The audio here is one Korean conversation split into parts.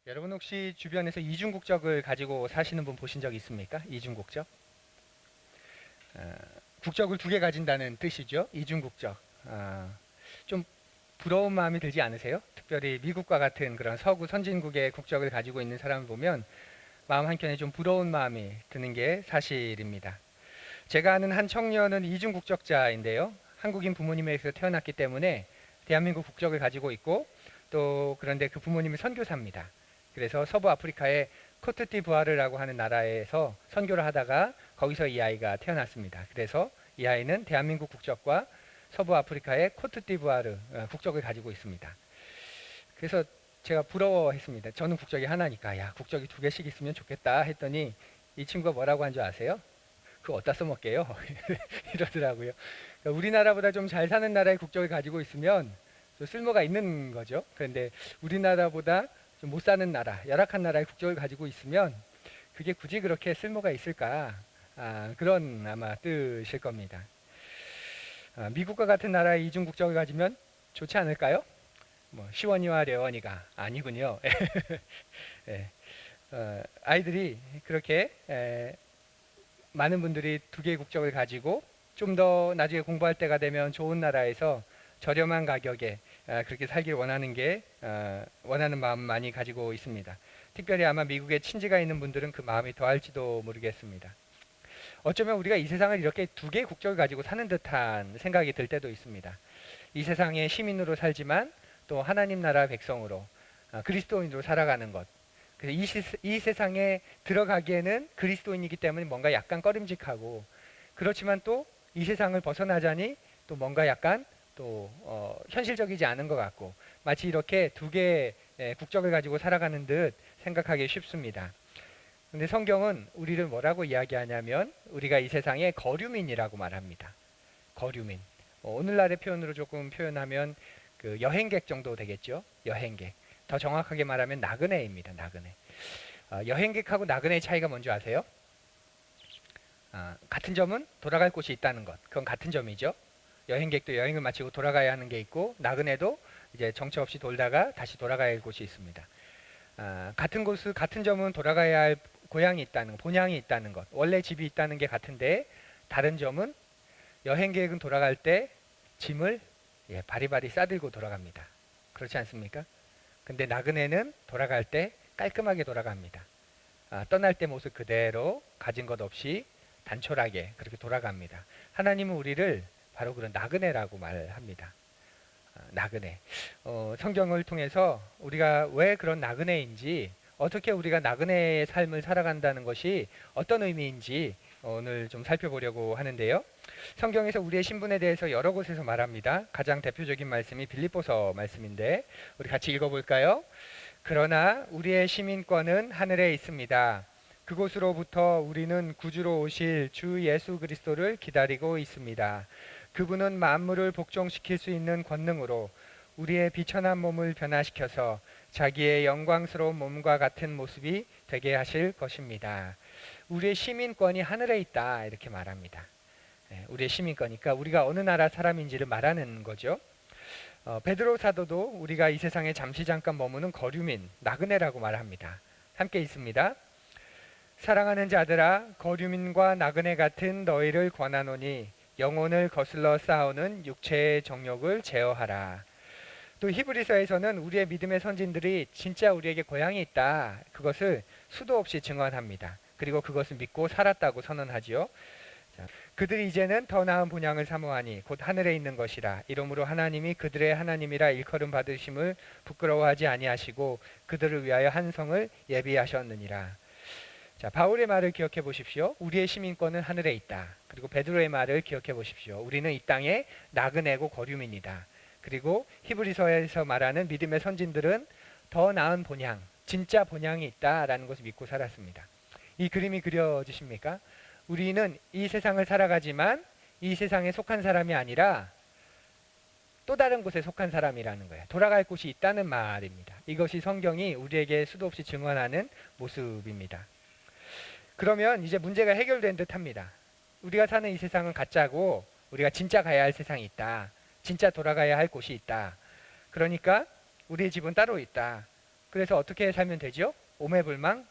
여러분 혹시 주변에서 이중 국적을 가지고 사시는 분 보신 적 있습니까? 이중 국적? 어, 국적을 두 개 가진다는 뜻이죠. 이중 국적. 좀 부러운 마음이 들지 않으세요? 특별히 미국과 같은 그런 서구 선진국의 국적을 가지고 있는 사람을 보면 마음 한켠에 좀 부러운 마음이 드는 게 사실입니다. 제가 아는 한 청년은 이중 국적자인데요. 한국인 부모님에게서 태어났기 때문에 대한민국 국적을 가지고 있고 또 그런데 그 부모님이 선교사입니다. 그래서 서부 아프리카의 코트디부아르라고 하는 나라에서 선교를 하다가 거기서 이 아이가 태어났습니다. 그래서 이 아이는 대한민국 국적과 서부 아프리카의 코트디부아르 국적을 가지고 있습니다. 그래서 제가 부러워했습니다. 저는 국적이 하나니까 야 국적이 두 개씩 있으면 좋겠다 했더니 이 친구가 뭐라고 한 줄 아세요? 그거 어디다 써먹게요? 이러더라고요. 그러니까 우리나라보다 좀 잘 사는 나라의 국적을 가지고 있으면 좀 쓸모가 있는 거죠. 그런데 우리나라보다 좀 못 사는 나라, 열악한 나라의 국적을 가지고 있으면 그게 굳이 그렇게 쓸모가 있을까? 그런 아마 뜻일 겁니다. 미국과 같은 나라의 이중 국적을 가지면 좋지 않을까요? 뭐 시원이와 려원이가 아니군요. 예, 아이들이 그렇게 많은 분들이 두 개의 국적을 가지고 좀 더 나중에 공부할 때가 되면 좋은 나라에서 저렴한 가격에 그렇게 살길 원하는 마음 많이 가지고 있습니다. 특별히 아마 미국에 친지가 있는 분들은 그 마음이 더할지도 모르겠습니다. 어쩌면 우리가 이 세상을 이렇게 두 개의 국적을 가지고 사는 듯한 생각이 들 때도 있습니다. 이 세상의 시민으로 살지만 또 하나님 나라 백성으로 그리스도인으로 살아가는 것. 그래서 이 세상에 들어가기에는 그리스도인이기 때문에 뭔가 약간 꺼림직하고 그렇지만 또 이 세상을 벗어나자니 또 뭔가 약간 또 현실적이지 않은 것 같고 마치 이렇게 두 개의 국적을 가지고 살아가는 듯 생각하기 쉽습니다. 근데 성경은 우리를 뭐라고 이야기하냐면 우리가 이 세상의 거류민이라고 말합니다. 거류민. 오늘날의 표현으로 조금 표현하면 그 여행객 정도 되겠죠. 여행객. 더 정확하게 말하면 나그네입니다. 나그네. 여행객하고 나그네의 차이가 뭔지 아세요? 같은 점은 돌아갈 곳이 있다는 것. 그건 같은 점이죠. 여행객도 여행을 마치고 돌아가야 하는 게 있고 나그네도 이제 정처 없이 돌다가 다시 돌아가야 할 곳이 있습니다. 같은 점은 돌아가야 할 고향이 있다는 본향이 있다는 것. 원래 집이 있다는 게 같은데 다른 점은 여행객은 돌아갈 때 짐을 바리바리 싸들고 돌아갑니다. 그렇지 않습니까? 근데 나그네는 돌아갈 때 깔끔하게 돌아갑니다. 떠날 때 모습 그대로 가진 것 없이 단촐하게 그렇게 돌아갑니다. 하나님은 우리를 바로 그런 나그네라고 말합니다. 나그네. 성경을 통해서 우리가 왜 그런 나그네인지 어떻게 우리가 나그네의 삶을 살아간다는 것이 어떤 의미인지 오늘 좀 살펴보려고 하는데요. 성경에서 우리의 신분에 대해서 여러 곳에서 말합니다. 가장 대표적인 말씀이 빌립보서 말씀인데 우리 같이 읽어볼까요? 그러나 우리의 시민권은 하늘에 있습니다. 그곳으로부터 우리는 구주로 오실 주 예수 그리스도를 기다리고 있습니다. 그분은 만물을 복종시킬 수 있는 권능으로 우리의 비천한 몸을 변화시켜서 자기의 영광스러운 몸과 같은 모습이 되게 하실 것입니다. 우리의 시민권이 하늘에 있다 이렇게 말합니다. 우리의 시민권이니까 우리가 어느 나라 사람인지를 말하는 거죠. 베드로 사도도 우리가 이 세상에 잠시 잠깐 머무는 거류민, 나그네라고 말합니다. 함께 있습니다. 사랑하는 자들아, 거류민과 나그네 같은 너희를 권하노니 영혼을 거슬러 싸우는 육체의 정욕을 제어하라. 또 히브리서에서는 우리의 믿음의 선진들이 진짜 우리에게 고향이 있다. 그것을 수도 없이 증언합니다. 그리고 그것을 믿고 살았다고 선언하지요. 그들이 이제는 더 나은 본향을 사모하니 곧 하늘에 있는 것이라. 이러므로 하나님이 그들의 하나님이라 일컬음 받으심을 부끄러워하지 아니하시고 그들을 위하여 한 성을 예비하셨느니라. 자, 바울의 말을 기억해 보십시오. 우리의 시민권은 하늘에 있다. 그리고 베드로의 말을 기억해 보십시오. 우리는 이 땅에 나그네고 거류민이다. 그리고 히브리서에서 말하는 믿음의 선진들은 더 나은 본향, 진짜 본향이 있다라는 것을 믿고 살았습니다. 이 그림이 그려지십니까? 우리는 이 세상을 살아가지만 이 세상에 속한 사람이 아니라 또 다른 곳에 속한 사람이라는 거예요. 돌아갈 곳이 있다는 말입니다. 이것이 성경이 우리에게 수도 없이 증언하는 모습입니다. 그러면 이제 문제가 해결된 듯 합니다. 우리가 사는 이 세상은 가짜고 우리가 진짜 가야 할 세상이 있다. 진짜 돌아가야 할 곳이 있다. 그러니까 우리의 집은 따로 있다. 그래서 어떻게 살면 되죠? 오매불망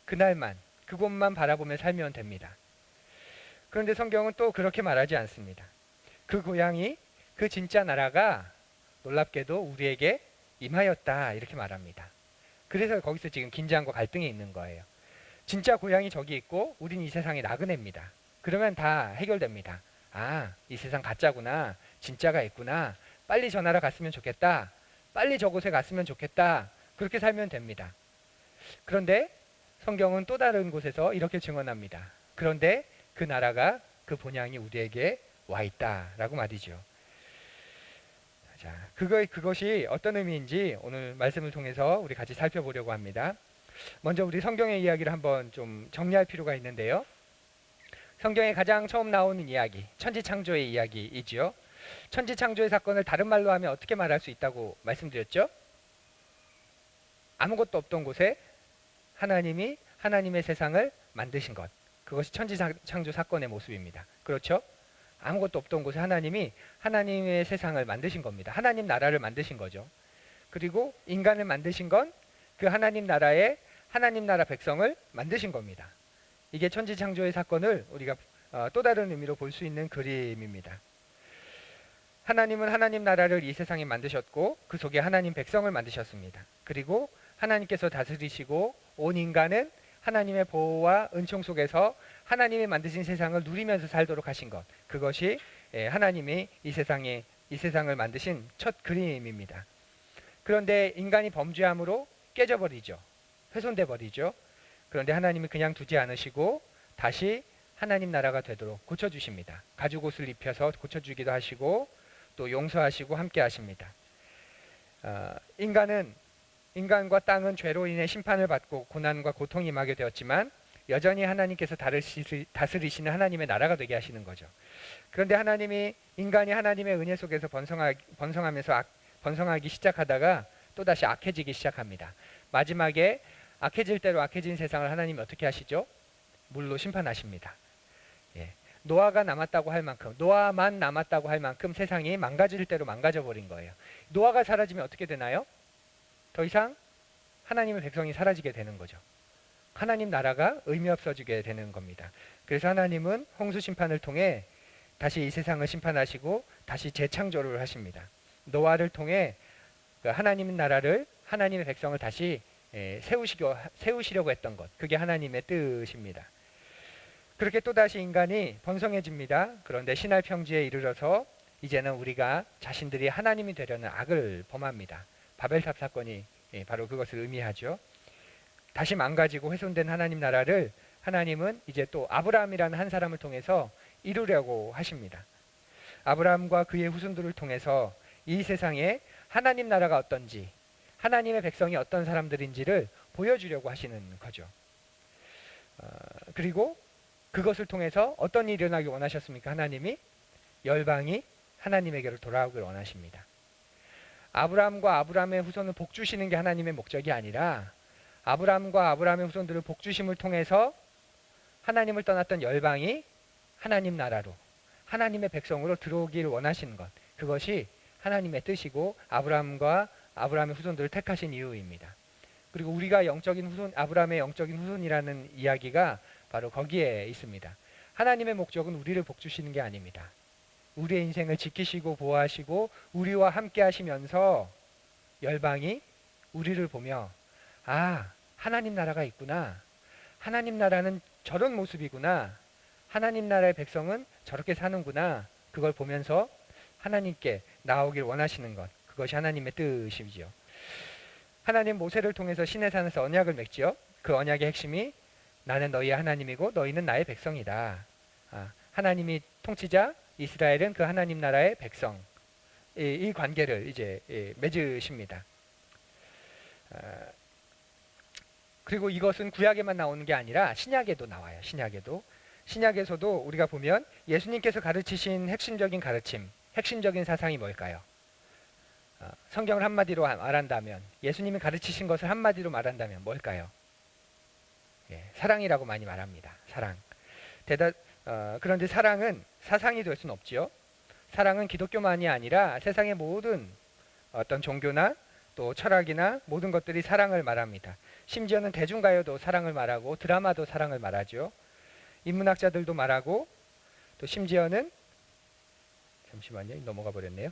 그날만 그곳만 바라보며 살면 됩니다. 그런데 성경은 또 그렇게 말하지 않습니다. 그 고향이 그 진짜 나라가 놀랍게도 우리에게 임하였다 이렇게 말합니다. 그래서 거기서 지금 긴장과 갈등이 있는 거예요. 진짜 고향이 저기 있고 우린 이 세상의 나그네입니다. 그러면 다 해결됩니다. 아, 이 세상 가짜구나. 진짜가 있구나. 빨리 저 나라 갔으면 좋겠다. 빨리 저곳에 갔으면 좋겠다. 그렇게 살면 됩니다. 그런데 성경은 또 다른 곳에서 이렇게 증언합니다. 그런데 그 나라가 그 본향이 우리에게 와 있다라고 말이죠. 자, 그것이 어떤 의미인지 오늘 말씀을 통해서 우리 같이 살펴보려고 합니다. 먼저 우리 성경의 이야기를 한번 좀 정리할 필요가 있는데요. 성경에 가장 처음 나오는 이야기, 천지창조의 이야기이지요. 천지창조의 사건을 다른 말로 하면 어떻게 말할 수 있다고 말씀드렸죠? 아무것도 없던 곳에 하나님이 하나님의 세상을 만드신 것. 그것이 천지창조 사건의 모습입니다. 그렇죠? 아무것도 없던 곳에 하나님이 하나님의 세상을 만드신 겁니다. 하나님 나라를 만드신 거죠. 그리고 인간을 만드신 건 그 하나님 나라의 하나님 나라 백성을 만드신 겁니다. 이게 천지창조의 사건을 우리가 또 다른 의미로 볼 수 있는 그림입니다. 하나님은 하나님 나라를 이 세상에 만드셨고 그 속에 하나님 백성을 만드셨습니다. 그리고 하나님께서 다스리시고 온 인간은 하나님의 보호와 은총 속에서 하나님이 만드신 세상을 누리면서 살도록 하신 것. 그것이 하나님이 이 세상을 만드신 첫 그림입니다. 그런데 인간이 범죄함으로 깨져버리죠. 훼손돼 버리죠. 그런데 하나님이 그냥 두지 않으시고 다시 하나님 나라가 되도록 고쳐주십니다. 가죽옷을 입혀서 고쳐주기도 하시고 또 용서하시고 함께 하십니다. 인간과 땅은 죄로 인해 심판을 받고 고난과 고통이 임하게 되었지만 여전히 하나님께서 다스리시는 하나님의 나라가 되게 하시는 거죠. 그런데 인간이 하나님의 은혜 속에서 번성하기 시작하다가 또다시 악해지기 시작합니다. 마지막에 악해질 대로 악해진 세상을 하나님이 어떻게 하시죠? 물로 심판하십니다. 예. 노아만 남았다고 할 만큼 세상이 망가질 대로 망가져 버린 거예요. 노아가 사라지면 어떻게 되나요? 더 이상 하나님의 백성이 사라지게 되는 거죠. 하나님 나라가 의미 없어지게 되는 겁니다. 그래서 하나님은 홍수 심판을 통해 다시 이 세상을 심판하시고 다시 재창조를 하십니다. 노아를 통해 하나님 나라를 하나님의 백성을 다시 세우시려고 했던 것, 그게 하나님의 뜻입니다. 그렇게 또다시 인간이 번성해집니다. 그런데 신할 평지에 이르러서 이제는 우리가 자신들이 하나님이 되려는 악을 범합니다. 바벨탑 사건이 바로 그것을 의미하죠. 다시 망가지고 훼손된 하나님 나라를 하나님은 이제 또 아브라함이라는 한 사람을 통해서 이루려고 하십니다. 아브라함과 그의 후손들을 통해서 이 세상에 하나님 나라가 어떤지, 하나님의 백성이 어떤 사람들인지를 보여주려고 하시는 거죠. 그리고 그것을 통해서 어떤 일이 일어나기 원하셨습니까? 하나님이 열방이 하나님에게로 돌아오길 원하십니다. 아브라함과 아브라함의 후손을 복주시는 게 하나님의 목적이 아니라 아브라함과 아브라함의 후손들을 복주심을 통해서 하나님을 떠났던 열방이 하나님 나라로 하나님의 백성으로 들어오길 원하시는 것, 그것이 하나님의 뜻이고 아브라함과 아브라함의 후손들을 택하신 이유입니다. 그리고 우리가 아브라함의 영적인 후손이라는 이야기가 바로 거기에 있습니다. 하나님의 목적은 우리를 복주시는 게 아닙니다. 우리의 인생을 지키시고 보호하시고 우리와 함께 하시면서 열방이 우리를 보며 아, 하나님 나라가 있구나. 하나님 나라는 저런 모습이구나. 하나님 나라의 백성은 저렇게 사는구나. 그걸 보면서 하나님께 나오길 원하시는 것. 그것이 하나님의 뜻이죠. 하나님 모세를 통해서 시내산에서 언약을 맺지요. 그 언약의 핵심이 나는 너희의 하나님이고 너희는 나의 백성이다. 하나님이 통치자, 이스라엘은 그 하나님 나라의 백성. 이 관계를 이제 맺으십니다. 그리고 이것은 구약에만 나오는 게 아니라 신약에도 나와요. 신약에서도 우리가 보면 예수님께서 가르치신 핵심적인 가르침, 핵심적인 사상이 뭘까요? 성경을 한마디로 말한다면, 예수님이 가르치신 것을 한마디로 말한다면 뭘까요? 사랑이라고 많이 말합니다. 사랑. 그런데 사랑은 사상이 될 수는 없지요. 사랑은 기독교만이 아니라 세상의 모든 어떤 종교나 또 철학이나 모든 것들이 사랑을 말합니다. 심지어는 대중가요도 사랑을 말하고 드라마도 사랑을 말하죠. 인문학자들도 말하고 또 심지어는 잠시만요. 넘어가 버렸네요.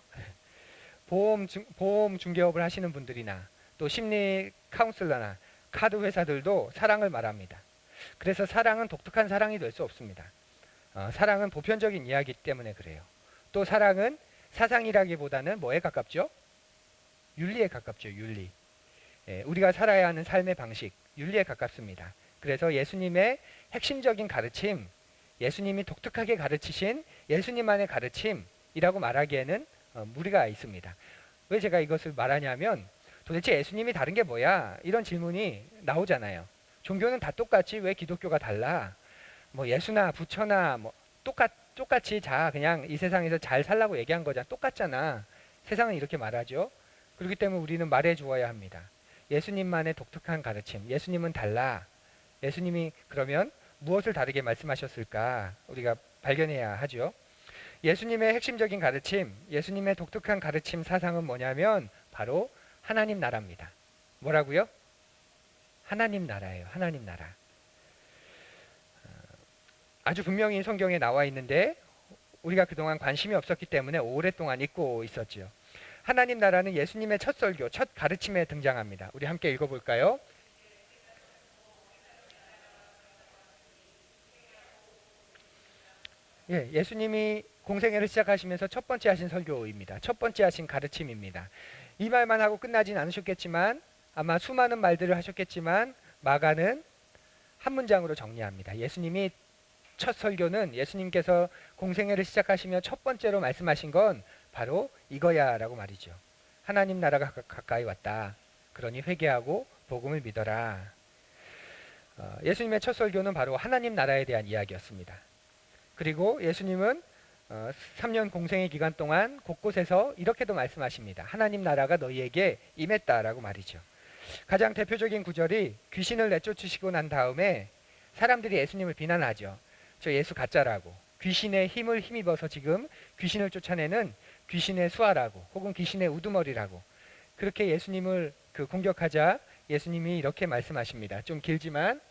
보험 중개업을 하시는 분들이나 또 심리 카운슬러나 카드 회사들도 사랑을 말합니다. 그래서 사랑은 독특한 사랑이 될 수 없습니다. 사랑은 보편적인 이야기 때문에 그래요. 또 사랑은 사상이라기보다는 뭐에 가깝죠? 윤리에 가깝죠. 윤리. 우리가 살아야 하는 삶의 방식, 윤리에 가깝습니다. 그래서 예수님의 핵심적인 가르침, 예수님이 독특하게 가르치신 예수님만의 가르침이라고 말하기에는 무리가 있습니다. 왜 제가 이것을 말하냐면 도대체 예수님이 다른 게 뭐야? 이런 질문이 나오잖아요. 종교는 다 똑같지 왜 기독교가 달라? 뭐 예수나 부처나 뭐 똑같이 자 그냥 이 세상에서 잘 살라고 얘기한 거잖아. 똑같잖아. 세상은 이렇게 말하죠. 그렇기 때문에 우리는 말해 주어야 합니다. 예수님만의 독특한 가르침. 예수님은 달라. 예수님이 그러면 무엇을 다르게 말씀하셨을까? 우리가 발견해야 하죠. 예수님의 핵심적인 가르침, 예수님의 독특한 가르침 사상은 뭐냐면 바로 하나님 나라입니다. 뭐라고요? 하나님 나라예요. 하나님 나라. 아주 분명히 성경에 나와 있는데 우리가 그동안 관심이 없었기 때문에 오랫동안 잊고 있었죠. 하나님 나라는 예수님의 첫 설교, 첫 가르침에 등장합니다. 우리 함께 읽어볼까요? 예, 예수님이 공생애를 시작하시면서 첫 번째 하신 설교입니다. 첫 번째 하신 가르침입니다. 이 말만 하고 끝나진 않으셨겠지만 아마 수많은 말들을 하셨겠지만 마가는 한 문장으로 정리합니다. 예수님이 첫 설교는 예수님께서 공생애를 시작하시며 첫 번째로 말씀하신 건 바로 이거야 라고 말이죠. 하나님 나라가 가까이 왔다. 그러니 회개하고 복음을 믿어라. 예수님의 첫 설교는 바로 하나님 나라에 대한 이야기였습니다. 그리고 예수님은 3년 공생의 기간 동안 곳곳에서 이렇게도 말씀하십니다. 하나님 나라가 너희에게 임했다라고 말이죠. 가장 대표적인 구절이 귀신을 내쫓으시고 난 다음에 사람들이 예수님을 비난하죠. 저 예수 가짜라고. 귀신의 힘을 힘입어서 지금 귀신을 쫓아내는 귀신의 수하라고 혹은 귀신의 우두머리라고 그렇게 예수님을 공격하자 예수님이 이렇게 말씀하십니다. 좀 길지만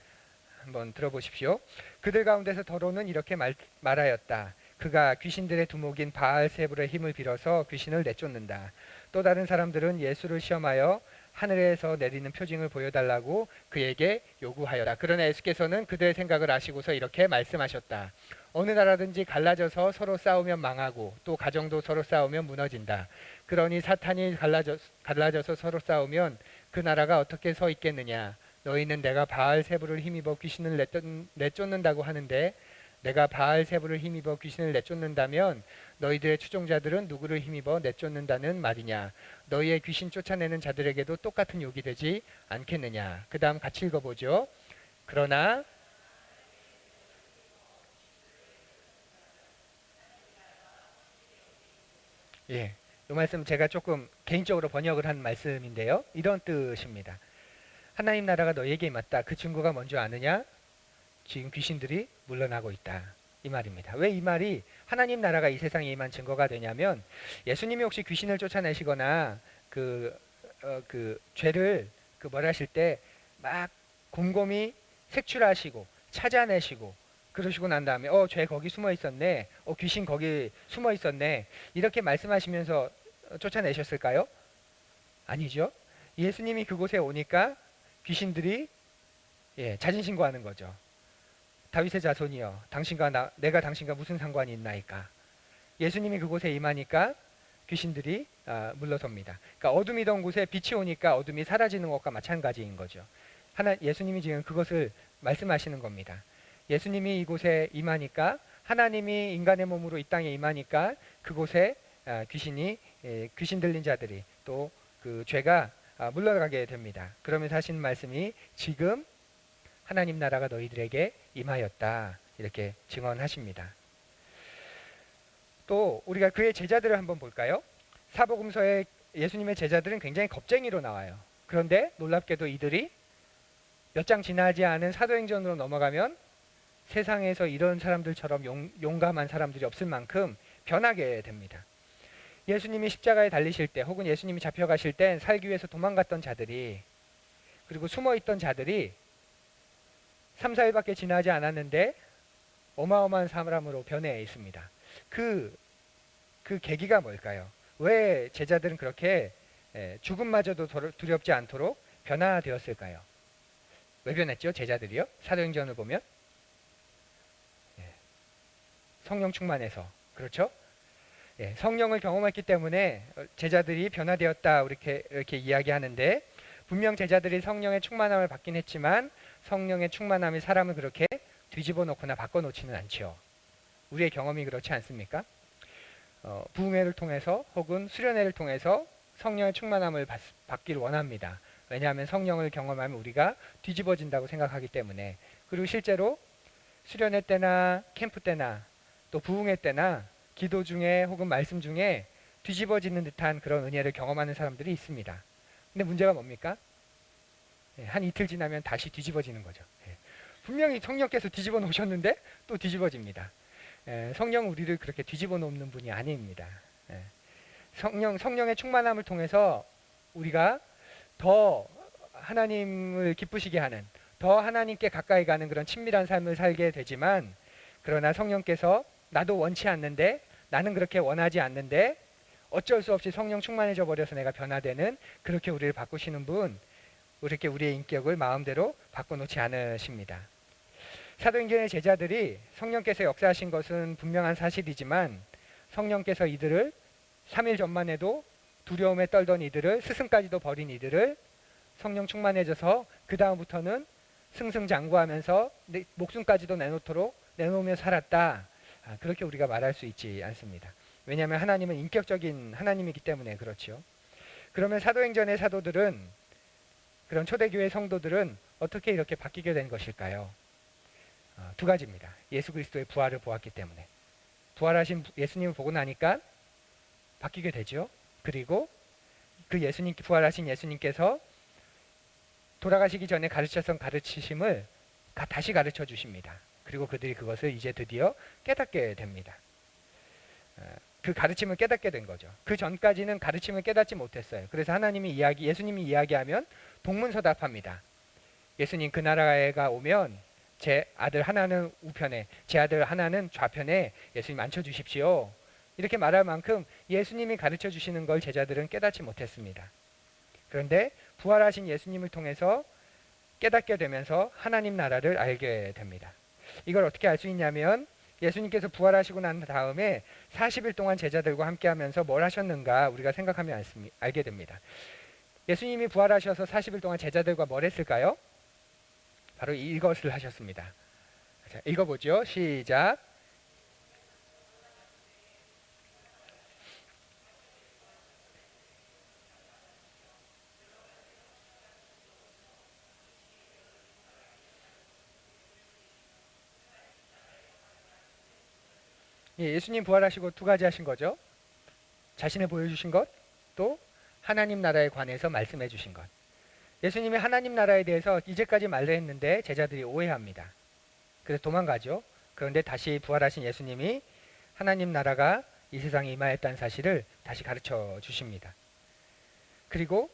한번 들어보십시오. 그들 가운데서 더러는 이렇게 말하였다. 그가 귀신들의 두목인 바알세불의 힘을 빌어서 귀신을 내쫓는다. 또 다른 사람들은 예수를 시험하여 하늘에서 내리는 표징을 보여달라고 그에게 요구하여라. 그러나 예수께서는 그들의 생각을 아시고서 이렇게 말씀하셨다. 어느 나라든지 갈라져서 서로 싸우면 망하고 또 가정도 서로 싸우면 무너진다. 그러니 사탄이 갈라져서 서로 싸우면 그 나라가 어떻게 서 있겠느냐. 너희는 내가 바알세불을 힘입어 귀신을 내쫓는다고 하는데 내가 바알세불을 힘입어 귀신을 내쫓는다면 너희들의 추종자들은 누구를 힘입어 내쫓는다는 말이냐. 너희의 귀신 쫓아내는 자들에게도 똑같은 욕이 되지 않겠느냐. 그 다음 같이 읽어보죠. 그러나 이 말씀 제가 조금 개인적으로 번역을 한 말씀인데요. 이런 뜻입니다. 하나님 나라가 너희에게 임했다. 그 증거가 뭔지 아느냐? 지금 귀신들이 물러나고 있다. 이 말입니다. 왜 이 말이 하나님 나라가 이 세상에 임한 증거가 되냐면 예수님이 혹시 귀신을 쫓아내시거나 그 죄를 뭘 하실 때 막 곰곰이 색출하시고 찾아내시고 그러시고 난 다음에 죄 거기 숨어 있었네. 귀신 거기 숨어 있었네. 이렇게 말씀하시면서 쫓아내셨을까요? 아니죠. 예수님이 그곳에 오니까 귀신들이 자진신고하는 거죠. 다윗의 자손이여 내가 당신과 무슨 상관이 있나이까. 예수님이 그곳에 임하니까 귀신들이 물러섭니다. 그러니까 어둠이던 곳에 빛이 오니까 어둠이 사라지는 것과 마찬가지인 거죠. 예수님이 지금 그것을 말씀하시는 겁니다. 예수님이 이곳에 임하니까 하나님이 인간의 몸으로 이 땅에 임하니까 그곳에 귀신 들린 자들이 또 그 죄가 물러가게 됩니다. 그러면서 하시는 말씀이 지금 하나님 나라가 너희들에게 임하였다. 이렇게 증언하십니다. 또 우리가 그의 제자들을 한번 볼까요? 사복음서에 예수님의 제자들은 굉장히 겁쟁이로 나와요. 그런데 놀랍게도 이들이 몇 장 지나지 않은 사도행전으로 넘어가면 세상에서 이런 사람들처럼 용감한 사람들이 없을 만큼 변하게 됩니다. 예수님이 십자가에 달리실 때 혹은 예수님이 잡혀가실 때 살기 위해서 도망갔던 자들이, 그리고 숨어있던 자들이 3, 4일밖에 지나지 않았는데 어마어마한 사람으로 변해 있습니다. 그 계기가 뭘까요? 왜 제자들은 그렇게 죽음마저도 두렵지 않도록 변화되었을까요? 왜 변했죠? 제자들이요? 사도행전을 보면 성령 충만해서, 그렇죠? 성령을 경험했기 때문에 제자들이 변화되었다, 이렇게 이야기하는데, 분명 제자들이 성령의 충만함을 받긴 했지만 성령의 충만함이 사람을 그렇게 뒤집어 놓거나 바꿔 놓지는 않죠. 우리의 경험이 그렇지 않습니까? 부흥회를 통해서 혹은 수련회를 통해서 성령의 충만함을 받기를 원합니다. 왜냐하면 성령을 경험하면 우리가 뒤집어진다고 생각하기 때문에. 그리고 실제로 수련회 때나 캠프 때나 또 부흥회 때나 기도 중에 혹은 말씀 중에 뒤집어지는 듯한 그런 은혜를 경험하는 사람들이 있습니다. 근데 문제가 뭡니까? 한 이틀 지나면 다시 뒤집어지는 거죠. 분명히 성령께서 뒤집어 놓으셨는데 또 뒤집어집니다. 성령 우리를 그렇게 뒤집어 놓는 분이 아닙니다. 성령의 충만함을 통해서 우리가 더 하나님을 기쁘시게 하는, 더 하나님께 가까이 가는 그런 친밀한 삶을 살게 되지만, 그러나 성령께서 나도 원치 않는데, 나는 그렇게 원하지 않는데 어쩔 수 없이 성령 충만해져 버려서 내가 변화되는, 그렇게 우리를 바꾸시는 분, 그렇게 우리의 인격을 마음대로 바꿔놓지 않으십니다. 사도행전의 제자들이 성령께서 역사하신 것은 분명한 사실이지만 성령께서 이들을 3일 전만 해도 두려움에 떨던 이들을, 스승까지도 버린 이들을 성령 충만해져서 그 다음부터는 승승장구하면서 목숨까지도 내놓으며 살았다. 그렇게 우리가 말할 수 있지 않습니다. 왜냐하면 하나님은 인격적인 하나님이기 때문에 그렇죠. 그러면 사도행전의 사도들은, 그런 초대교회 성도들은 어떻게 이렇게 바뀌게 된 것일까요? 두 가지입니다. 예수 그리스도의 부활을 보았기 때문에. 부활하신 예수님을 보고 나니까 바뀌게 되죠. 그리고 그 부활하신 예수님께서 돌아가시기 전에 가르쳤던 가르치심을 다시 가르쳐 주십니다. 그리고 그들이 그것을 이제 드디어 깨닫게 됩니다. 그 가르침을 깨닫게 된 거죠. 그 전까지는 가르침을 깨닫지 못했어요. 그래서 예수님이 이야기하면 동문서답합니다. 예수님 그 나라가 오면 제 아들 하나는 우편에, 제 아들 하나는 좌편에 예수님 앉혀주십시오. 이렇게 말할 만큼 예수님이 가르쳐 주시는 걸 제자들은 깨닫지 못했습니다. 그런데 부활하신 예수님을 통해서 깨닫게 되면서 하나님 나라를 알게 됩니다. 이걸 어떻게 알 수 있냐면, 예수님께서 부활하시고 난 다음에 40일 동안 제자들과 함께 하면서 뭘 하셨는가 우리가 생각하면 알게 됩니다. 예수님이 부활하셔서 40일 동안 제자들과 뭘 했을까요? 바로 이것을 하셨습니다. 자, 읽어보죠. 시작. 예수님 부활하시고 두 가지 하신 거죠. 자신을 보여주신 것, 또 하나님 나라에 관해서 말씀해 주신 것. 예수님이 하나님 나라에 대해서 이제까지 말했는데 제자들이 오해합니다. 그래서 도망가죠. 그런데 다시 부활하신 예수님이 하나님 나라가 이 세상에 임하였다는 사실을 다시 가르쳐 주십니다. 그리고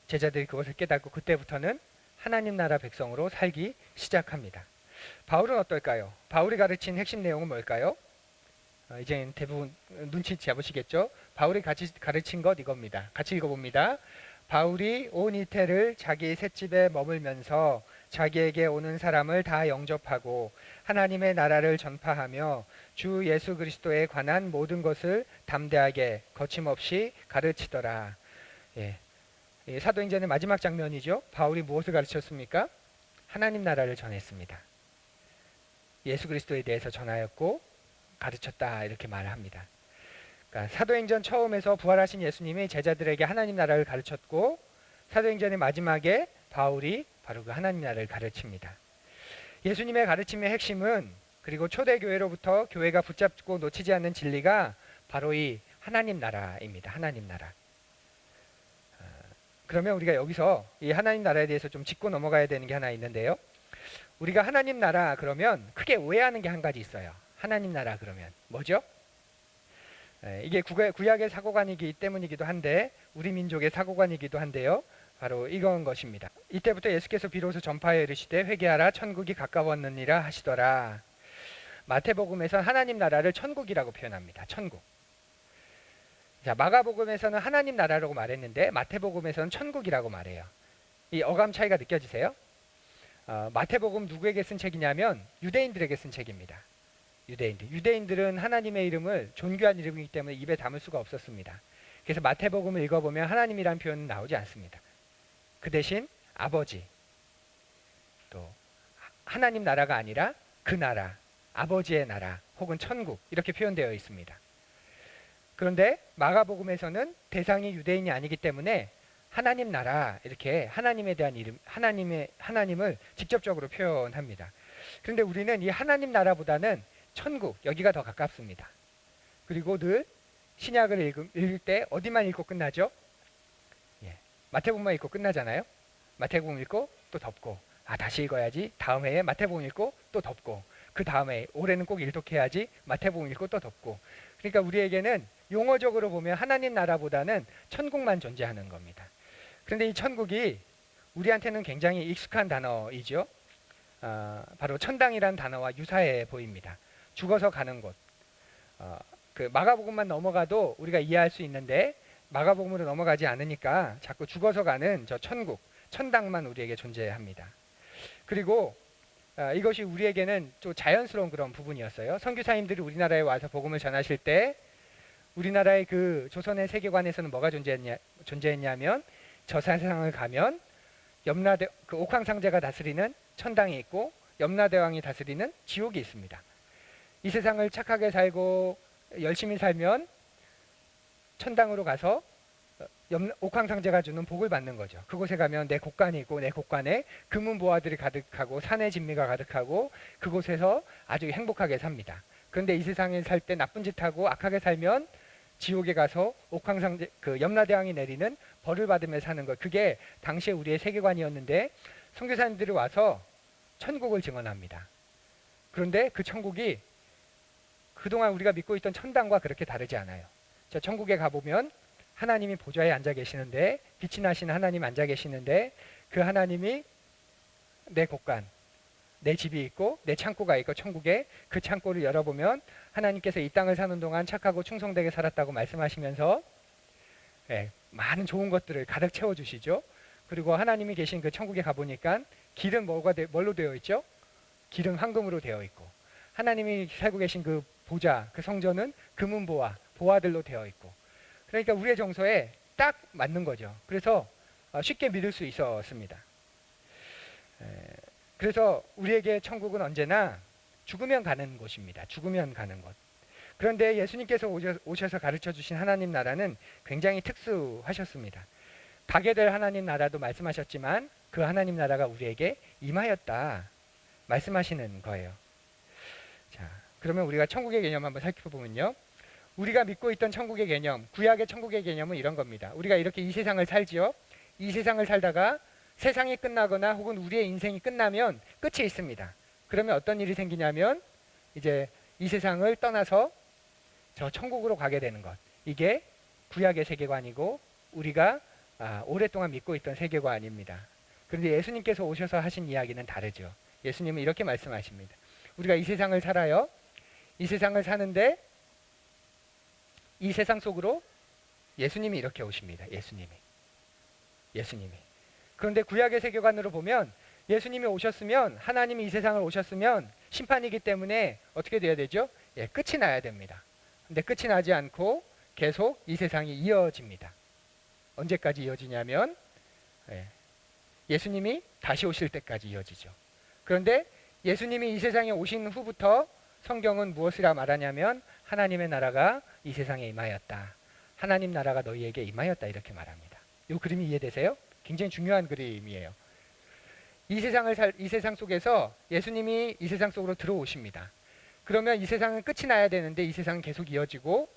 제자들이 그것을 깨닫고 그때부터는 하나님 나라 백성으로 살기 시작합니다. 바울은 어떨까요? 바울이 가르친 핵심 내용은 뭘까요? 이제 대부분 눈치 잡으시겠죠? 바울이 가르친 것 이겁니다. 같이 읽어봅니다. 바울이 온 이태를 자기 셋집에 머물면서 자기에게 오는 사람을 다 영접하고 하나님의 나라를 전파하며 주 예수 그리스도에 관한 모든 것을 담대하게 거침없이 가르치더라. 사도행전의 마지막 장면이죠. 바울이 무엇을 가르쳤습니까? 하나님 나라를 전했습니다. 예수 그리스도에 대해서 전하였고 가르쳤다, 이렇게 말을 합니다. 그러니까 사도행전 처음에서 부활하신 예수님이 제자들에게 하나님 나라를 가르쳤고, 사도행전의 마지막에 바울이 바로 그 하나님 나라를 가르칩니다. 예수님의 가르침의 핵심은, 그리고 초대교회로부터 교회가 붙잡고 놓치지 않는 진리가 바로 이 하나님 나라입니다. 하나님 나라. 그러면 우리가 여기서 이 하나님 나라에 대해서 좀 짚고 넘어가야 되는 게 하나 있는데요. 우리가 하나님 나라 그러면 크게 오해하는 게 한 가지 있어요. 하나님 나라 그러면 뭐죠? 이게 구약의 사고관이기 때문이기도 한데 우리 민족의 사고관이기도 한데요. 바로 이건 것입니다. 이때부터 예수께서 비로소 전파에 이르시되 회개하라 천국이 가까웠느니라 하시더라. 마태복음에서 하나님 나라를 천국이라고 표현합니다. 천국. 자, 마가복음에서는 하나님 나라라고 말했는데 마태복음에서는 천국이라고 말해요. 이 어감 차이가 느껴지세요? 마태복음 누구에게 쓴 책이냐면 유대인들에게 쓴 책입니다. 유대인들은 하나님의 이름을 존귀한 이름이기 때문에 입에 담을 수가 없었습니다. 그래서 마태복음을 읽어보면 하나님이라는 표현은 나오지 않습니다. 그 대신 아버지, 또 하나님 나라가 아니라 그 나라, 아버지의 나라 혹은 천국 이렇게 표현되어 있습니다. 그런데 마가복음에서는 대상이 유대인이 아니기 때문에 하나님 나라 이렇게 하나님에 대한 이름, 하나님을 직접적으로 표현합니다. 그런데 우리는 이 하나님 나라보다는 천국 여기가 더 가깝습니다. 그리고 늘 신약을 읽을 때 어디만 읽고 끝나죠? 마태복음만 읽고 끝나잖아요. 마태복음 읽고 또 덮고 다시 읽어야지. 다음 해에 마태복음 읽고 또 덮고 그 다음에 올해는 꼭 일독해야지. 마태복음 읽고 또 덮고. 그러니까 우리에게는 용어적으로 보면 하나님 나라보다는 천국만 존재하는 겁니다. 그런데 이 천국이 우리한테는 굉장히 익숙한 단어이죠. 바로 천당이라는 단어와 유사해 보입니다. 죽어서 가는 곳. 그 마가복음만 넘어가도 우리가 이해할 수 있는데 마가복음으로 넘어가지 않으니까 자꾸 죽어서 가는 저 천국, 천당만 우리에게 존재합니다. 그리고 이것이 우리에게는 좀 자연스러운 그런 부분이었어요. 선교사님들이 우리나라에 와서 복음을 전하실 때 우리나라의 그 조선의 세계관에서는 뭐가 존재했냐면 저 세상을 가면 그 옥황상제가 다스리는 천당이 있고 염라대왕이 다스리는 지옥이 있습니다. 이 세상을 착하게 살고 열심히 살면 천당으로 가서 옥황상제가 주는 복을 받는 거죠. 그곳에 가면 내 곳간이 있고 내 곳간에 금은보화들이 가득하고 산의 진미가 가득하고 그곳에서 아주 행복하게 삽니다. 그런데 이 세상에 살 때 나쁜 짓 하고 악하게 살면 지옥에 가서 옥황상제 그 염라대왕이 내리는 벌을 받으며 사는 것. 그게 당시에 우리의 세계관이었는데 선교사님들이 와서 천국을 증언합니다. 그런데 그 천국이 그동안 우리가 믿고 있던 천당과 그렇게 다르지 않아요. 저 천국에 가보면 하나님이 보좌에 앉아 계시는데 빛이 나신 하나님 앉아 계시는데 그 하나님이 내 곳간, 내 집이 있고 내 창고가 있고 천국에 그 창고를 열어보면 하나님께서 이 땅을 사는 동안 착하고 충성되게 살았다고 말씀하시면서 많은 좋은 것들을 가득 채워주시죠. 그리고 하나님이 계신 그 천국에 가보니까 길은 뭘로 되어 있죠? 길은 황금으로 되어 있고 하나님이 살고 계신 그 보좌, 그 성전은 금은보화, 보화들로 되어 있고 그러니까 우리의 정서에 딱 맞는 거죠. 그래서 쉽게 믿을 수 있었습니다. 그래서 우리에게 천국은 언제나 죽으면 가는 곳입니다. 죽으면 가는 곳. 그런데 예수님께서 오셔서 가르쳐 주신 하나님 나라는 굉장히 특수하셨습니다. 가게 될 하나님 나라도 말씀하셨지만 그 하나님 나라가 우리에게 임하였다 말씀하시는 거예요. 자, 그러면 우리가 천국의 개념 한번 살펴보면요. 우리가 믿고 있던 천국의 개념, 구약의 천국의 개념은 이런 겁니다. 우리가 이렇게 이 세상을 살지요. 이 세상을 살다가 세상이 끝나거나 혹은 우리의 인생이 끝나면 끝이 있습니다. 그러면 어떤 일이 생기냐면 이제 이 세상을 떠나서 저 천국으로 가게 되는 것. 이게 구약의 세계관이고 우리가 오랫동안 믿고 있던 세계관입니다. 그런데 예수님께서 오셔서 하신 이야기는 다르죠. 예수님은 이렇게 말씀하십니다. 우리가 이 세상을 살아요. 이 세상을 사는데 이 세상 속으로 예수님이 이렇게 오십니다. 예수님이. 그런데 구약의 세계관으로 보면 예수님이 오셨으면 하나님이 이 세상을 오셨으면 심판이기 때문에 어떻게 돼야 되죠? 끝이 나야 됩니다. 근데 끝이 나지 않고 계속 이 세상이 이어집니다. 언제까지 이어지냐면 예수님이 다시 오실 때까지 이어지죠. 그런데 예수님이 이 세상에 오신 후부터 성경은 무엇이라 말하냐면 하나님의 나라가 이 세상에 임하였다. 하나님 나라가 너희에게 임하였다 이렇게 말합니다. 이 그림이 이해되세요? 굉장히 중요한 그림이에요. 이 세상 속에서 예수님이 이 세상 속으로 들어오십니다. 그러면 이 세상은 끝이 나야 되는데 이 세상은 계속 이어지고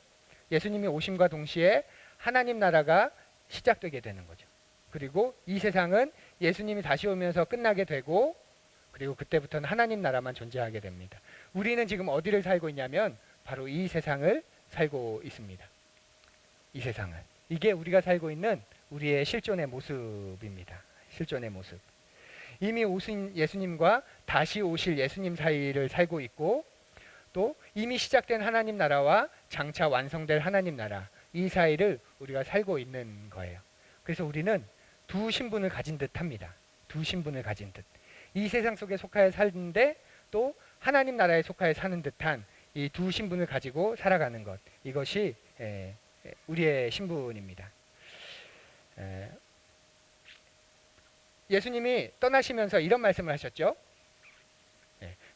예수님이 오심과 동시에 하나님 나라가 시작되게 되는 거죠. 그리고 이 세상은 예수님이 다시 오면서 끝나게 되고 그리고 그때부터는 하나님 나라만 존재하게 됩니다. 우리는 지금 어디를 살고 있냐면 바로 이 세상을 살고 있습니다. 이 세상을. 이게 우리가 살고 있는 우리의 실존의 모습입니다. 실존의 모습. 이미 오신 예수님과 다시 오실 예수님 사이를 살고 있고, 또 이미 시작된 하나님 나라와 장차 완성될 하나님 나라, 이 사이를 우리가 살고 있는 거예요. 그래서 우리는 두 신분을 가진 듯 합니다. 두 신분을 가진 듯. 이 세상 속에 속하여 살는데 또 하나님 나라에 속하여 사는 듯한 이 두 신분을 가지고 살아가는 것. 이것이 우리의 신분입니다. 예수님이 떠나시면서 이런 말씀을 하셨죠.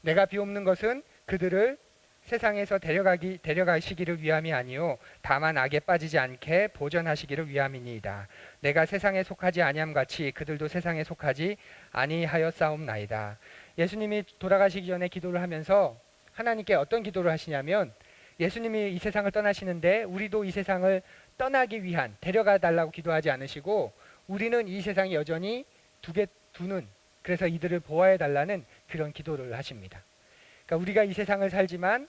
내가 비옵는 것은 그들을 세상에서 데려가시기를 위함이 아니요 다만 악에 빠지지 않게 보전하시기를 위함이니이다. 내가 세상에 속하지 아니함 같이 그들도 세상에 속하지 아니하였사옵나이다. 예수님이 돌아가시기 전에 기도를 하면서 하나님께 어떤 기도를 하시냐면, 예수님이 이 세상을 떠나시는데 우리도 이 세상을 떠나기 위한, 데려가 달라고 기도하지 않으시고, 우리는 이 세상에 여전히 두는, 그래서 이들을 보호해 달라는 그런 기도를 하십니다. 그러니까 우리가 이 세상을 살지만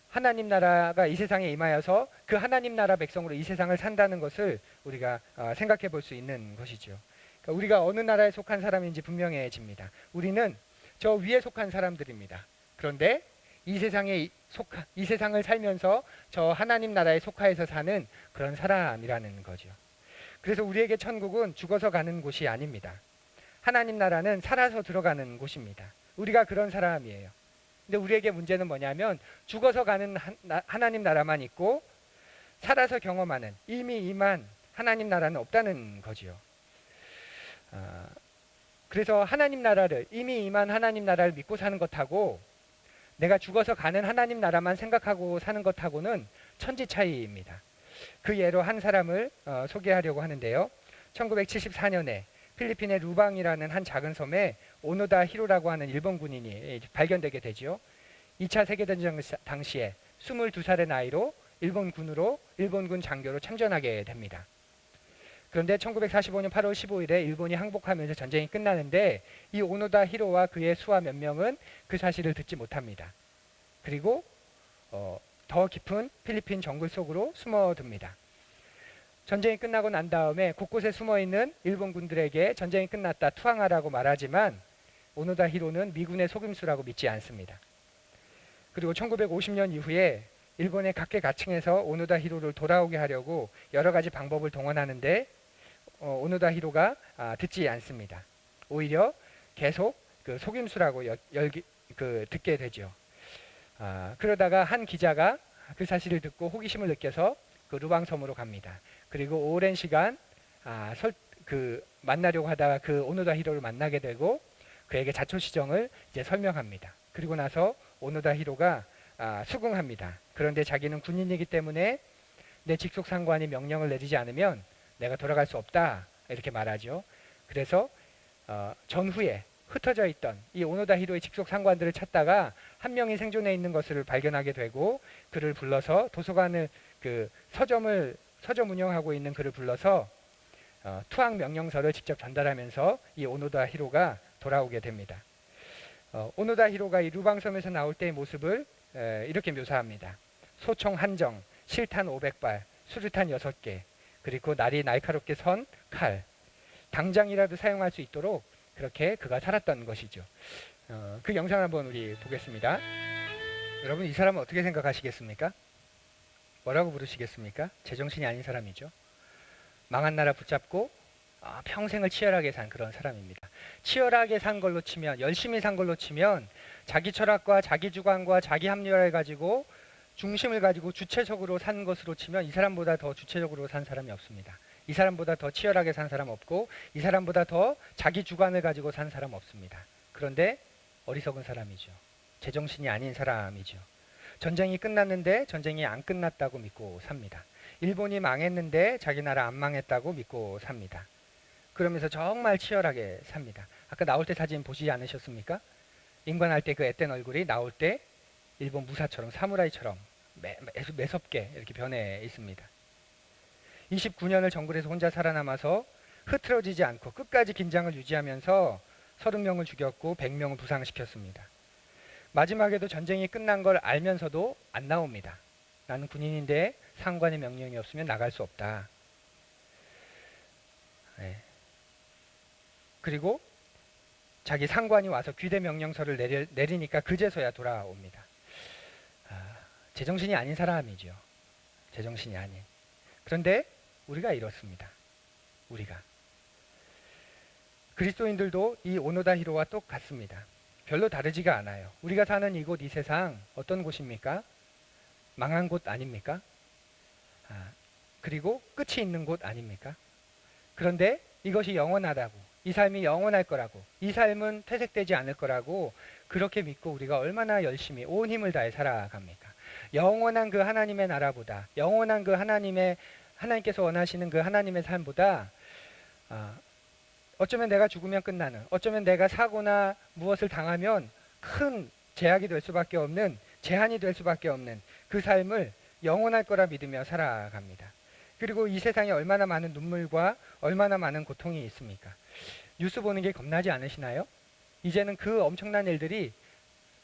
하나님 나라가 이 세상에 임하여서 그 하나님 나라 백성으로 이 세상을 산다는 것을 우리가 생각해 볼 수 있는 것이죠. 그러니까 우리가 어느 나라에 속한 사람인지 분명해집니다. 우리는 저 위에 속한 사람들입니다. 그런데 이 세상을 살면서 저 하나님 나라에 속하여서 사는 그런 사람이라는 거죠. 그래서 우리에게 천국은 죽어서 가는 곳이 아닙니다. 하나님 나라는 살아서 들어가는 곳입니다. 우리가 그런 사람이에요. 근데 우리에게 문제는 뭐냐면, 죽어서 가는 하나님 나라만 있고 살아서 경험하는, 이미 임한 하나님 나라는 없다는 거지요. 그래서 하나님 나라를, 이미 임한 하나님 나라를 믿고 사는 것하고 내가 죽어서 가는 하나님 나라만 생각하고 사는 것하고는 천지 차이입니다. 그 예로 한 사람을 소개하려고 하는데요. 1974년에 필리핀의 루방이라는 한 작은 섬에 오노다 히로라고 하는 일본 군인이 발견되게 되죠. 2차 세계대전 당시에 22살의 나이로 일본군 장교로 참전하게 됩니다. 그런데 1945년 8월 15일에 일본이 항복하면서 전쟁이 끝나는데, 이 오노다 히로와 그의 수하 몇 명은 그 사실을 듣지 못합니다. 그리고 더 깊은 필리핀 정글 속으로 숨어듭니다. 전쟁이 끝나고 난 다음에 곳곳에 숨어있는 일본군들에게 전쟁이 끝났다, 투항하라고 말하지만 오노다 히로는 미군의 속임수라고 믿지 않습니다. 그리고 1950년 이후에 일본의 각계각층에서 오노다 히로를 돌아오게 하려고 여러 가지 방법을 동원하는데 오노다 히로가 듣지 않습니다. 오히려 계속 그 속임수라고 듣게 되죠. 그러다가 한 기자가 그 사실을 듣고 호기심을 느껴서 그 루방섬으로 갑니다. 그리고 오랜 시간 만나려고 하다가 그 오노다 히로를 만나게 되고 그에게 자초지정을 이제 설명합니다. 그리고 나서 오노다 히로가 수긍합니다. 그런데 자기는 군인이기 때문에 내 직속 상관이 명령을 내리지 않으면 내가 돌아갈 수 없다, 이렇게 말하죠. 그래서 전후에 흩어져 있던 이 오노다 히로의 직속 상관들을 찾다가 한 명이 생존해 있는 것을 발견하게 되고, 그를 불러서 도서관을 서점 운영하고 있는 그를 불러서 투항 명령서를 직접 전달하면서 이 오노다 히로가 돌아오게 됩니다. 오노다 히로가 이 루방섬에서 나올 때의 모습을 이렇게 묘사합니다. 소총 한정, 실탄 500발, 수류탄 6개, 그리고 날이 날카롭게 선 칼, 당장이라도 사용할 수 있도록 그렇게 그가 살았던 것이죠. 그 영상을 한번 우리 보겠습니다. 여러분, 이 사람은 어떻게 생각하시겠습니까? 뭐라고 부르시겠습니까? 제정신이 아닌 사람이죠. 망한 나라 붙잡고 평생을 치열하게 산 그런 사람입니다. 치열하게 산 걸로 치면, 열심히 산 걸로 치면, 자기 철학과 자기 주관과 자기 합리화를 가지고 중심을 가지고 주체적으로 산 것으로 치면 이 사람보다 더 주체적으로 산 사람이 없습니다. 이 사람보다 더 치열하게 산 사람 없고, 이 사람보다 더 자기 주관을 가지고 산 사람 없습니다. 그런데 어리석은 사람이죠. 제정신이 아닌 사람이죠. 전쟁이 끝났는데 전쟁이 안 끝났다고 믿고 삽니다. 일본이 망했는데 자기 나라 안 망했다고 믿고 삽니다. 그러면서 정말 치열하게 삽니다. 아까 나올 때 사진 보시지 않으셨습니까? 인관할 때 그 앳된 얼굴이 나올 때 일본 무사처럼, 사무라이처럼 매섭게 이렇게 변해 있습니다. 29년을 정글에서 혼자 살아남아서 흐트러지지 않고 끝까지 긴장을 유지하면서 30명을 죽였고 100명을 부상시켰습니다. 마지막에도 전쟁이 끝난 걸 알면서도 안 나옵니다. 나는 군인인데 상관의 명령이 없으면 나갈 수 없다. 네. 그리고 자기 상관이 와서 귀대 명령서를 내리니까 그제서야 돌아옵니다. 제정신이 아닌 사람이죠. 제정신이 아닌. 그런데 우리가 이렇습니다. 우리가. 그리스도인들도 이 오노다 히로와 똑같습니다. 별로 다르지가 않아요. 우리가 사는 이곳 이 세상 어떤 곳입니까? 망한 곳 아닙니까? 그리고 끝이 있는 곳 아닙니까? 그런데 이것이 영원하다고, 이 삶이 영원할 거라고, 이 삶은 퇴색되지 않을 거라고 그렇게 믿고 우리가 얼마나 열심히 온 힘을 다해 살아갑니까? 영원한 그 하나님의 나라보다, 영원한 그 하나님께서 원하시는 그 하나님의 삶보다 어쩌면 내가 죽으면 끝나는, 어쩌면 내가 사고나 무엇을 당하면 큰 제약이 될 수밖에 없는, 제한이 될 수밖에 없는 그 삶을 영원할 거라 믿으며 살아갑니다. 그리고 이 세상에 얼마나 많은 눈물과 얼마나 많은 고통이 있습니까? 뉴스 보는 게 겁나지 않으시나요? 이제는 그 엄청난 일들이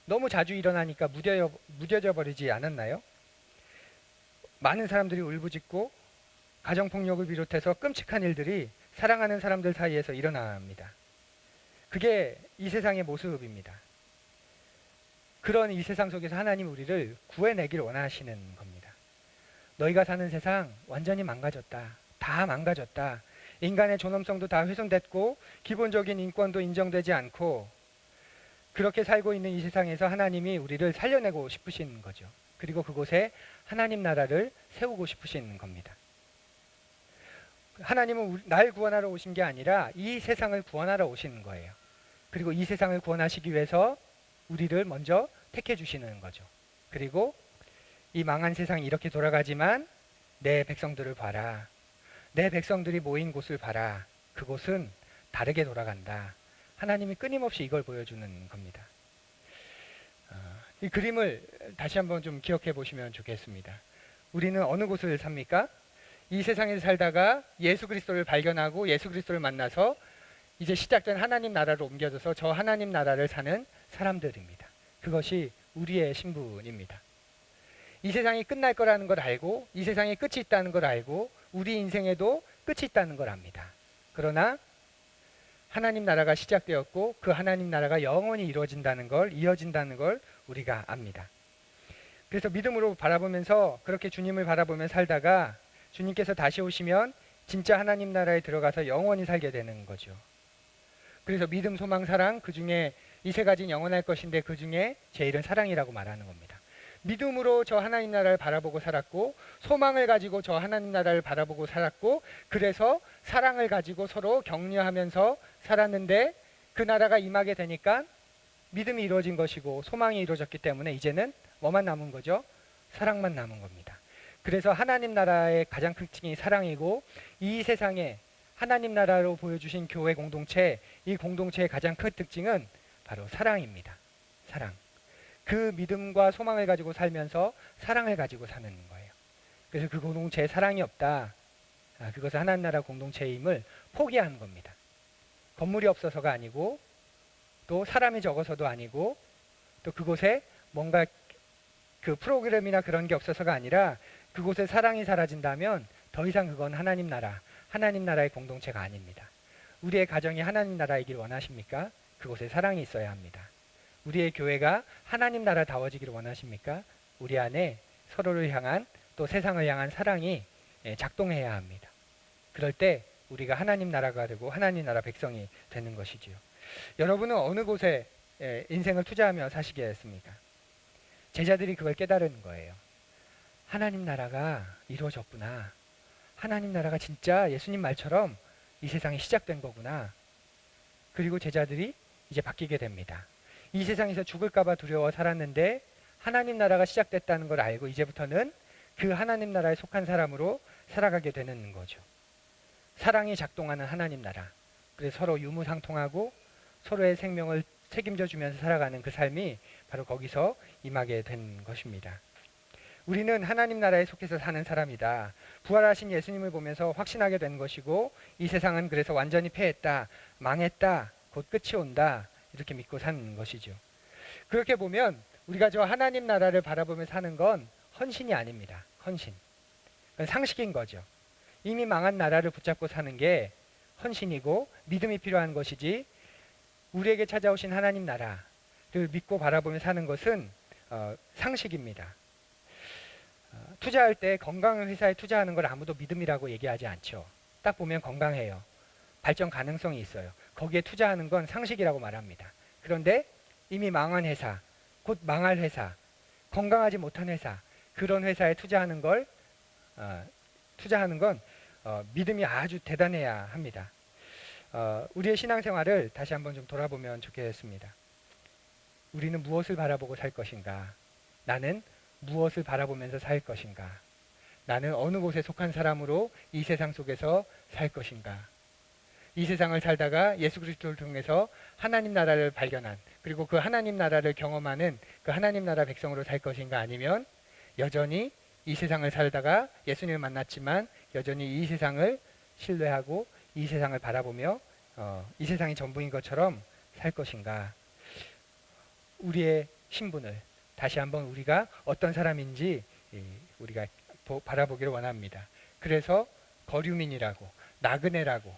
너무 자주 일어나니까 무뎌져 버리지 않았나요? 많은 사람들이 울부짖고 가정폭력을 비롯해서 끔찍한 일들이 사랑하는 사람들 사이에서 일어납니다. 그게 이 세상의 모습입니다. 그런 이 세상 속에서 하나님 우리를 구해내길 원하시는 겁니다. 너희가 사는 세상 완전히 망가졌다. 다 망가졌다. 인간의 존엄성도 다 훼손됐고 기본적인 인권도 인정되지 않고 그렇게 살고 있는 이 세상에서 하나님이 우리를 살려내고 싶으신 거죠. 그리고 그곳에 하나님 나라를 세우고 싶으신 겁니다. 하나님은 날 구원하러 오신 게 아니라 이 세상을 구원하러 오시는 거예요. 그리고 이 세상을 구원하시기 위해서 우리를 먼저 택해 주시는 거죠. 그리고 이 망한 세상이 이렇게 돌아가지만 내 백성들을 봐라. 내 백성들이 모인 곳을 봐라. 그곳은 다르게 돌아간다. 하나님이 끊임없이 이걸 보여주는 겁니다. 이 그림을 다시 한번 좀 기억해 보시면 좋겠습니다. 우리는 어느 곳을 삽니까? 이 세상에 살다가 예수 그리스도를 발견하고 예수 그리스도를 만나서 이제 시작된 하나님 나라로 옮겨져서 저 하나님 나라를 사는 사람들입니다. 그것이 우리의 신분입니다. 이 세상이 끝날 거라는 걸 알고 이 세상에 끝이 있다는 걸 알고 우리 인생에도 끝이 있다는 걸 압니다. 그러나 하나님 나라가 시작되었고 그 하나님 나라가 영원히 이루어진다는 걸, 이어진다는 걸 우리가 압니다. 그래서 믿음으로 바라보면서 그렇게 주님을 바라보며 살다가 주님께서 다시 오시면 진짜 하나님 나라에 들어가서 영원히 살게 되는 거죠. 그래서 믿음, 소망, 사랑, 그 중에 이 세 가지는 영원할 것인데 그 중에 제일은 사랑이라고 말하는 겁니다. 믿음으로 저 하나님 나라를 바라보고 살았고 소망을 가지고 저 하나님 나라를 바라보고 살았고 그래서 사랑을 가지고 서로 격려하면서 살았는데 그 나라가 임하게 되니까 믿음이 이루어진 것이고 소망이 이루어졌기 때문에 이제는 뭐만 남은 거죠? 사랑만 남은 겁니다. 그래서 하나님 나라의 가장 큰 특징이 사랑이고 이 세상에 하나님 나라로 보여주신 교회 공동체, 이 공동체의 가장 큰 특징은 바로 사랑입니다. 사랑. 그 믿음과 소망을 가지고 살면서 사랑을 가지고 사는 거예요. 그래서 그 공동체에 사랑이 없다. 그것은 하나님 나라 공동체임을 포기한 겁니다. 건물이 없어서가 아니고 또 사람이 적어서도 아니고 또 그곳에 뭔가 그 프로그램이나 그런 게 없어서가 아니라 그곳에 사랑이 사라진다면 더 이상 그건 하나님 나라의 공동체가 아닙니다. 우리의 가정이 하나님 나라이길 원하십니까? 그곳에 사랑이 있어야 합니다. 우리의 교회가 하나님 나라다워지기를 원하십니까? 우리 안에 서로를 향한 또 세상을 향한 사랑이 작동해야 합니다. 그럴 때 우리가 하나님 나라가 되고 하나님 나라 백성이 되는 것이지요. 여러분은 어느 곳에 인생을 투자하며 사시겠습니까? 제자들이 그걸 깨달은 거예요. 하나님 나라가 이루어졌구나. 하나님 나라가 진짜 예수님 말처럼 이 세상에 시작된 거구나. 그리고 제자들이 이제 바뀌게 됩니다. 이 세상에서 죽을까봐 두려워 살았는데 하나님 나라가 시작됐다는 걸 알고 이제부터는 그 하나님 나라에 속한 사람으로 살아가게 되는 거죠. 사랑이 작동하는 하나님 나라. 그래서 서로 유무상통하고 서로의 생명을 책임져 주면서 살아가는 그 삶이 바로 거기서 임하게 된 것입니다. 우리는 하나님 나라에 속해서 사는 사람이다. 부활하신 예수님을 보면서 확신하게 된 것이고 이 세상은 그래서 완전히 패했다. 망했다. 곧 끝이 온다. 이렇게 믿고 사는 것이죠. 그렇게 보면 우리가 저 하나님 나라를 바라보며 사는 건 헌신이 아닙니다. 헌신. 그건 상식인 거죠. 이미 망한 나라를 붙잡고 사는 게 헌신이고 믿음이 필요한 것이지, 우리에게 찾아오신 하나님 나라를 믿고 바라보며 사는 것은 상식입니다. 투자할 때 건강한 회사에 투자하는 걸 아무도 믿음이라고 얘기하지 않죠. 딱 보면 건강해요. 발전 가능성이 있어요. 거기에 투자하는 건 상식이라고 말합니다. 그런데 이미 망한 회사, 곧 망할 회사, 건강하지 못한 회사, 그런 회사에 투자하는 건 믿음이 아주 대단해야 합니다. 우리의 신앙생활을 다시 한번 좀 돌아보면 좋겠습니다. 우리는 무엇을 바라보고 살 것인가? 나는 무엇을 바라보면서 살 것인가? 나는 어느 곳에 속한 사람으로 이 세상 속에서 살 것인가? 이 세상을 살다가 예수 그리스도를 통해서 하나님 나라를 발견한, 그리고 그 하나님 나라를 경험하는 그 하나님 나라 백성으로 살 것인가? 아니면 여전히 이 세상을 살다가 예수님을 만났지만 여전히 이 세상을 신뢰하고 이 세상을 바라보며 이 세상이 전부인 것처럼 살 것인가? 우리의 신분을 다시 한번 우리가 어떤 사람인지 우리가 바라보기를 원합니다. 그래서 거류민이라고, 나그네라고,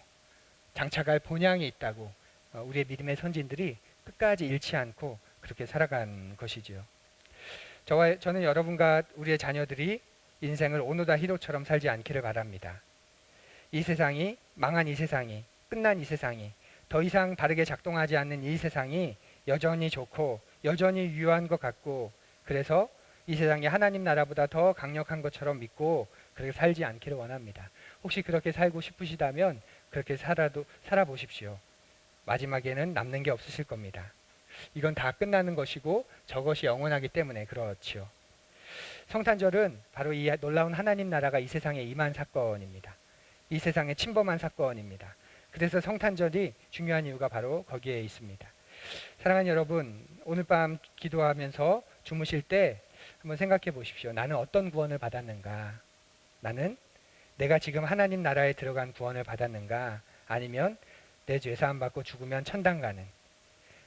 장차갈 본향이 있다고 우리의 믿음의 선진들이 끝까지 잃지 않고 그렇게 살아간 것이지요. 저는 여러분과 우리의 자녀들이 인생을 오노다 히로처럼 살지 않기를 바랍니다. 이 세상이, 망한 이 세상이, 끝난 이 세상이, 더 이상 다르게 작동하지 않는 이 세상이 여전히 좋고 여전히 유효한 것 같고, 그래서 이 세상이 하나님 나라보다 더 강력한 것처럼 믿고 그렇게 살지 않기를 원합니다. 혹시 그렇게 살고 싶으시다면 그렇게 살아보십시오. 마지막에는 남는 게 없으실 겁니다. 이건 다 끝나는 것이고 저것이 영원하기 때문에 그렇지요. 성탄절은 바로 이 놀라운 하나님 나라가 이 세상에 임한 사건입니다. 이 세상에 침범한 사건입니다. 그래서 성탄절이 중요한 이유가 바로 거기에 있습니다. 사랑하는 여러분, 오늘 밤 기도하면서 주무실 때 한번 생각해 보십시오. 나는 어떤 구원을 받았는가? 나는 내가 지금 하나님 나라에 들어간 구원을 받았는가? 아니면 내 죄사함 받고 죽으면 천당 가는,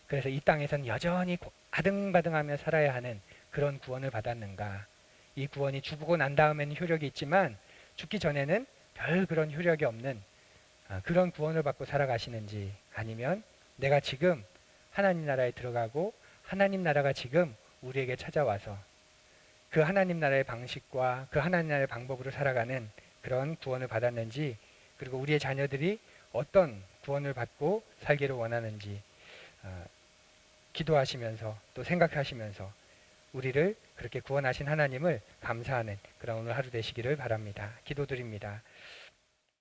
그래서 이 땅에서는 여전히 아등바등하며 살아야 하는 그런 구원을 받았는가? 이 구원이 죽고 난 다음에는 효력이 있지만 죽기 전에는 별 그런 효력이 없는 그런 구원을 받고 살아가시는지, 아니면 내가 지금 하나님 나라에 들어가고 하나님 나라가 지금 우리에게 찾아와서 그 하나님 나라의 방식과 그 하나님 나라의 방법으로 살아가는 그런 구원을 받았는지, 그리고 우리의 자녀들이 어떤 구원을 받고 살기를 원하는지 기도하시면서 또 생각하시면서 우리를 그렇게 구원하신 하나님을 감사하는 그런 오늘 하루 되시기를 바랍니다. 기도드립니다.